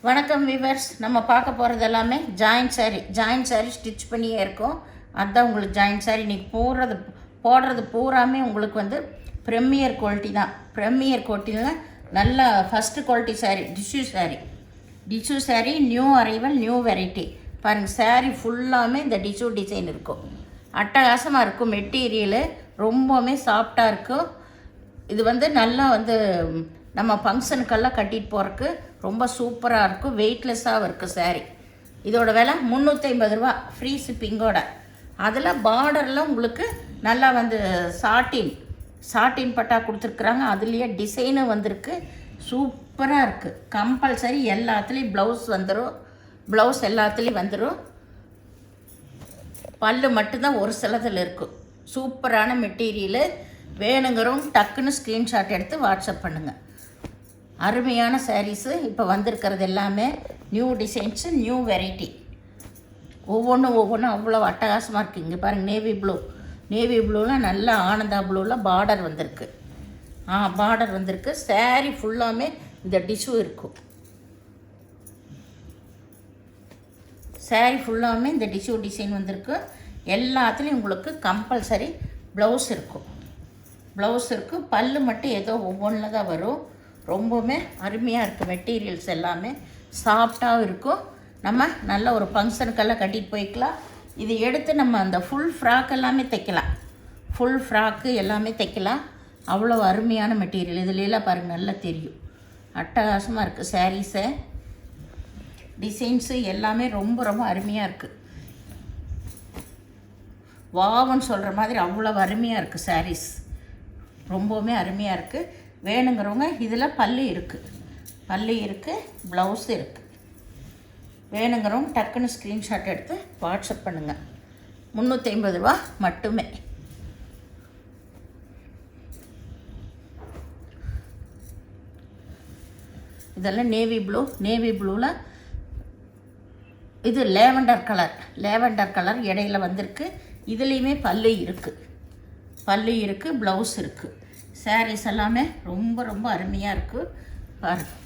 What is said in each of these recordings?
வணக்கம் வீவர்ஸ். நம்ம பார்க்க போகிறது எல்லாமே ஜாயின்ட் சாரீ ஸ்டிச் பண்ணியே இருக்கும். அதுதான் உங்களுக்கு ஜாயின்ட் சாரீ. இன்றைக்கி போடுறது பூராமே உங்களுக்கு வந்து ப்ரெமியர் குவாலிட்டி தான். ப்ரெமியர் குவாலிட்டியில் நல்ல first quality sari. Tissue sari new arrival, new variety. பாருங்கள், சாரீ ஃபுல்லாமே இந்த டிஷ்யூ டிசைன் இருக்கும். அட்டகாசமாக இருக்கும். மெட்டீரியலு ரொம்பவுமே சாஃப்டாக இருக்கும். இது வந்து நல்லா வந்து நம்ம ஃபங்க்ஷனுக்கெல்லாம் கட்டிட்டு போகிறதுக்கு ரொம்ப சூப்பராக இருக்கும். வெயிட்லெஸ்ஸாகவும் இருக்குது சாரீ. இதோட விலை 350 ரூபா, ஃப்ரீ ஷிப்பிங்கோட. அதில் பார்டரில் உங்களுக்கு நல்லா வந்து சாட்டின் பட்டா கொடுத்துருக்குறாங்க. அதுலேயே டிசைனும் வந்திருக்கு. சூப்பராக இருக்குது. கம்பல்சரி எல்லாத்துலேயும் ப்ளவுஸ் எல்லாத்துலேயும் வந்துடும். பல்லு மட்டும்தான் ஒரு சிலதில் இருக்கும். சூப்பரான மெட்டீரியலு. வேணுங்கிறவங்க டக்குன்னு ஸ்க்ரீன்ஷாட் எடுத்து வாட்ஸ்அப் பண்ணுங்கள். அருமையான சாரீஸு இப்போ வந்திருக்கிறது எல்லாமே நியூ டிசைன்ஸு, நியூ வெரைட்டி. ஒவ்வொன்றும் அவ்வளோ அட்டகாசமாக இருக்குது. இங்கே பாருங்கள், நேவி ப்ளூவில் நல்ல ஆனந்தா ப்ளூவில் பார்டர் வந்திருக்கு. சாரீ ஃபுல்லாமே இந்த டிஷ்யூ இருக்கும். சாரீ ஃபுல்லாமே இந்த டிஷ்யூ டிசைன் வந்திருக்கு. எல்லாத்துலேயும் உங்களுக்கு கம்பல்சரி ப்ளவுஸ் இருக்கும். பல்லு மட்டும் ஏதோ ஒவ்வொன்றில் தான் வரும். ரொம்பவுமே அருமையாக இருக்குது. மெட்டீரியல்ஸ் எல்லாமே சாஃப்டாகவும் இருக்கும். நம்ம நல்ல ஒரு ஃபங்க்ஷனுக்கெல்லாம் கட்டிட்டு போய்க்கலாம். இது எடுத்து நம்ம அந்த ஃபுல் ஃப்ராக் எல்லாமே தைக்கலாம். ஃபுல் ஃப்ராக்கு எல்லாமே தைக்கலாம். அவ்வளோ அருமையான மெட்டீரியல். இதுலாம் பாருங்கள், நல்லா தெரியும். அட்டகாசமாக இருக்குது. சாரீஸு டிசைன்ஸு எல்லாமே ரொம்ப ரொம்ப அருமையாக இருக்குது. வாவன்னு சொல்கிற மாதிரி அவ்வளோ அருமையாக இருக்குது. சாரீஸ் ரொம்பவுமே அருமையாக இருக்குது. வேணுங்கிறவங்க இதில் பல்லு இருக்குது, ப்ளவுஸ் இருக்குது. வேணுங்கிறவங்க டக்குன்னு ஸ்க்ரீன்ஷாட் எடுத்து வாட்ஸ்அப் பண்ணுங்கள். 350 ரூபா மட்டுமே. இதெல்லாம் நேவி ப்ளூவில் இது லேவண்டர் கலர் இடையில வந்திருக்கு. இதுலேயுமே பல்லு இருக்குது, ப்ளவுஸ் இருக்குது. சாரீஸ் எல்லாமே ரொம்ப ரொம்ப அருமையாக இருக்குது. பாருங்கள்,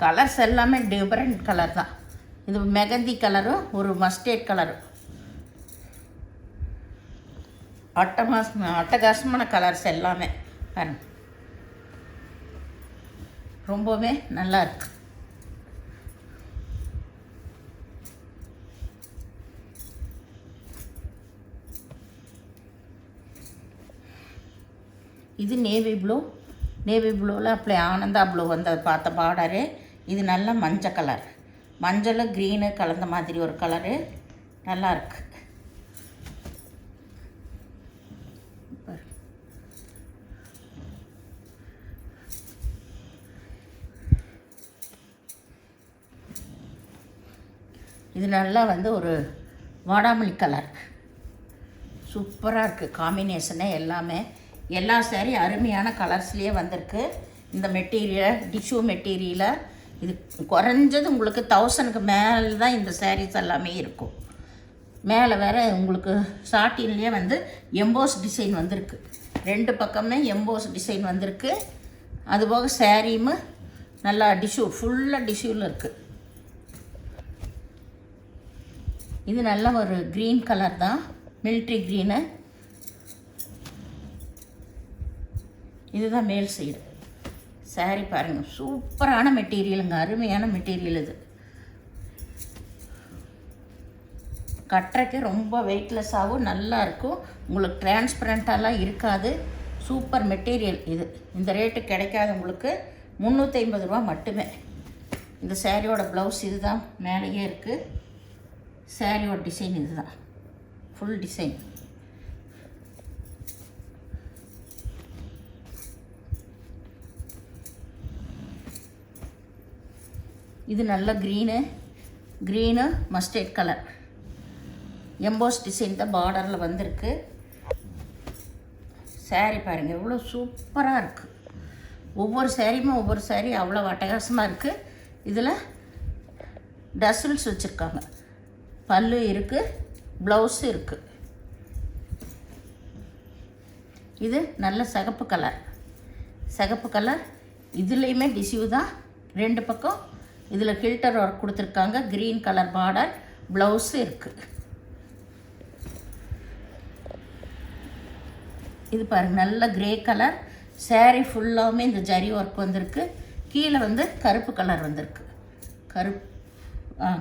கலர்ஸ் எல்லாமே டிஃப்ரெண்ட் கலர் தான். இது மெகந்தி கலரும் ஒரு மஸ்டர்ட் கலரும் அட்டகாசமான கலர்ஸ் எல்லாமே. பாருங்கள், ரொம்பவே நல்லா இருக்குது. இது நேவி ப்ளூவில் அப்படி ஆனந்தா ப்ளூ வந்து பார்த்த பார்டரு. இது நல்ல மஞ்சள் கலர், மஞ்சள் க்ரீனு கலந்த மாதிரி ஒரு கலரு. நல்லா இருக்கு. இது நல்லா வந்து ஒரு வாடாமல்லி கலர். சூப்பராக இருக்குது. காம்பினேஷனே எல்லா சாரீ அருமையான கலர்ஸ்லேயே வந்திருக்கு. இந்த மெட்டீரியல் டிஷ்யூ மெட்டீரியலை இது குறைஞ்சது உங்களுக்கு 1000க்கு மேலே தான் இந்த சாரீஸ் எல்லாமே இருக்கும். மேலே வேறு உங்களுக்கு சாட்டின்லேயே வந்து எம்போஸ் டிசைன் வந்திருக்கு. 2 பக்கமே எம்போஸ் டிசைன் வந்திருக்கு. அதுபோக சாரீயும் நல்லா ஃபுல்லாக டிஷ்யூவில் இருக்குது. இது நல்ல ஒரு க்ரீன் கலர் தான், மிலிட்ரி க்ரீனு. இதுதான் மேல் சைடு. சாரீ பாருங்கள், சூப்பரான மெட்டீரியலுங்க, அருமையான மெட்டீரியல். இது கட்டுறக்கு ரொம்ப வெயிட்லெஸ்ஸாகவும் நல்லா இருக்கும். உங்களுக்கு டிரான்ஸ்பரண்ட்டாலாம் இருக்காது. Super material. இந்த ரேட்டு கிடைக்காது உங்களுக்கு. 350 ரூபா மட்டுமே. இந்த சாரியோட ப்ளவுஸ் இதுதான் மேலேயே இருக்குது. சாரியோட டிசைன் இதுதான், ஃபுல் டிசைன். இது நல்ல green mustard colour. EMBOSS design தான் பார்டரில் வந்திருக்கு. சாரீ பாருங்கள், எவ்வளோ சூப்பராக இருக்குது. ஒவ்வொரு சாரீ அவ்வளோ அட்டகாசமாக இருக்குது. இதில் டசில்ஸ் வச்சுருக்காங்க. பல்லு இருக்குது, ப்ளவுஸு இருக்குது. இது நல்ல சிகப்பு கலர். சிகப்பு கலர். இதுலேயுமே டிஷ்யூ தான், 2 பக்கம். இதில் கில்டர் ஒர்க் கொடுத்துருக்காங்க. க்ரீன் கலர் பார்டர், ப்ளவுஸு இருக்குது. இது பாருங்கள், நல்ல கிரே கலர். saree ஃபுல்லாகவுமே இந்த ஜரி ஒர்க் வந்திருக்கு. கீழே வந்து கருப்பு கலர் வந்திருக்கு.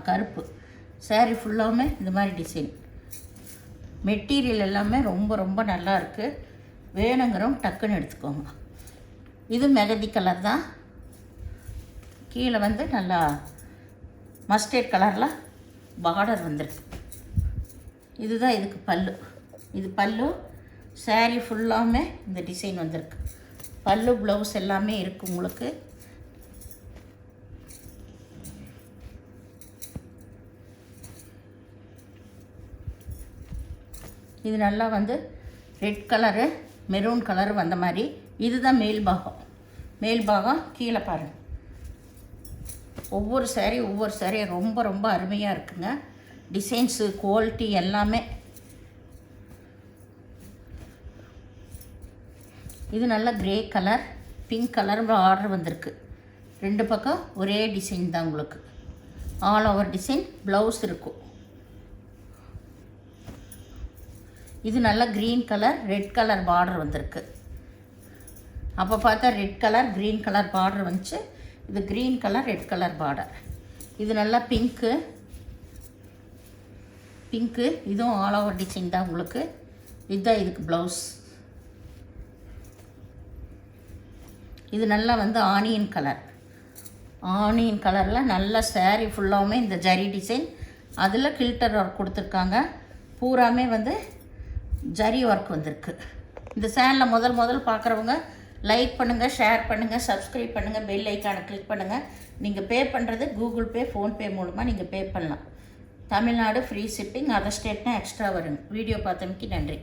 கருப்பு saree ஃபுல்லாகவுமே இந்த மாதிரி டிசைன். மெட்டீரியல் எல்லாமே ரொம்ப ரொம்ப நல்லா இருக்குது. வேணுங்கிறவங்க டக்குன்னு எடுத்துக்கோங்க. இது மெகந்தி கலர் தான். கீழே வந்து நல்லா மஸ்டர்ட் கலரில் பார்டர் வந்திருக்கு. இதுதான் இதுக்கு பல்லு. இது பல்லு. saree ஃபுல்லாமே இந்த டிசைன் வந்திருக்கு. பல்லு ப்ளவுஸ் எல்லாமே இருக்குது உங்களுக்கு. இது நல்லா வந்து ரெட் கலரு, மெரூன் கலரு வந்த மாதிரி. இதுதான் மேல் பாகம். கீழே பாருங்கள். ஒவ்வொரு saree ரொம்ப ரொம்ப அருமையாக இருக்குங்க. டிசைன்ஸு, குவாலிட்டி எல்லாமே. இது நல்ல grey colour, pink colour order வந்திருக்கு. 2 பக்கம் ஒரே டிசைன் தான் உங்களுக்கு. All over design. ப்ளவுஸ் இருக்கும். இது நல்ல green colour, red colour border வந்திருக்கு. அப்போ பார்த்தா red colour, green colour border வந்துச்சு. இது green colour, red colour border. இது நல்லா பிங்க்கு. இதுவும் ஆல் ஓவர் டிசைன் தான் உங்களுக்கு. இதுதான் இதுக்கு ப்ளவுஸ். இது நல்லா வந்து ஆனியன் கலரில் நல்ல saree ஃபுல்லாகவுமே இந்த ஜரி டிசைன். அதில் கில்டர் ஒர்க் கொடுத்துருக்காங்க. பூராமே வந்து ஜரி ஒர்க் வந்திருக்கு. இந்த சேனலில் முதல் பார்க்குறவங்க லைக் பண்ணுங்கள், ஷேர் பண்ணுங்கள், சப்ஸ்கிரைப் பண்ணுங்கள், பெல் ஐக்கானை கிளிக் பண்ணுங்கள். நீங்கள் பே பண்ணுறது கூகுள் பே, ஃபோன்பே மூலமாக நீங்கள் பே பண்ணலாம். Tamil Nadu free shipping. அதர் ஸ்டேட்னா எக்ஸ்ட்ரா வருங்க. வீடியோ பார்த்தமைக்கு நன்றி.